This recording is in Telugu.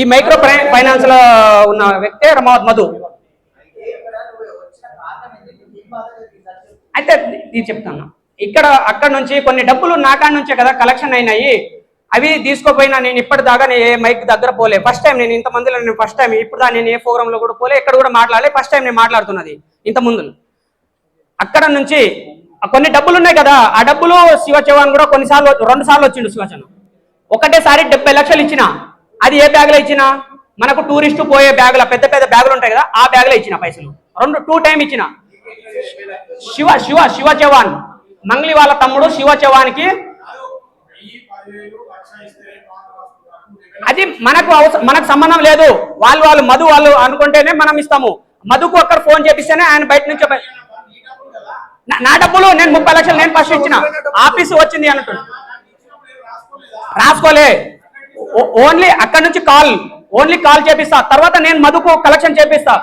ఈ మైక్రో ఫైనాన్స్ లో ఉన్న వ్యక్తే రమావత్ మధు. అయితే ఇది చెప్తాను, ఇక్కడ అక్కడ నుంచి కొన్ని డబ్బులు నాకాడ నుంచే కదా కలెక్షన్ అయినాయి. అవి తీసుకోపోయినా నేను ఇప్పటిదాకా నేను ఏ మైక్ దగ్గర పోలే. ఫస్ట్ టైం నేను ఇంతమందిలో నేను ఫస్ట్ టైం ఇప్పుడు నేను ఏ ప్రోగ్రాంలో కూడా పోలే, ఎక్కడ కూడా మాట్లాడలే. ఫస్ట్ టైం నేను మాట్లాడుతున్నది. ఇంత ముందు అక్కడ నుంచి కొన్ని డబ్బులు ఉన్నాయి కదా, ఆ డబ్బులు శివ చౌహాన్ కూడా కొన్నిసార్లు 2 సార్లు వచ్చిండు శివ చౌహాన్. ఒకటేసారి 70 లక్షలు ఇచ్చిన. అది ఏ బ్యాగ్లో ఇచ్చిన, మనకు టూరిస్టు పోయే బ్యాగుల పెద్ద పెద్ద బ్యాగులు ఉంటాయి కదా, ఆ బ్యాగ్లో ఇచ్చిన పైసలు. 2 టైం ఇచ్చిన. శివ శివ శివ చౌహాన్ మంగ్లీ వాళ్ళ తమ్ముడు శివ చౌహాన్కి అది మనకు సంబంధం లేదు. వాళ్ళు మధు వాళ్ళు అనుకుంటేనే మనం ఇస్తాము. మధుకు ఒక్కరు ఫోన్ చేపిస్తేనే ఆయన బయట నుంచి నా డబ్బులు నేను 30 లక్షలు నేను ఫస్ట్ ఇచ్చిన. ఆఫీసు వచ్చింది అంటున్నా, రాసుకోలే. ఓన్లీ అక్కడ నుంచి కాల్ చేపిస్తా. తర్వాత నేను మధుకు కలెక్షన్ చేపిస్తా.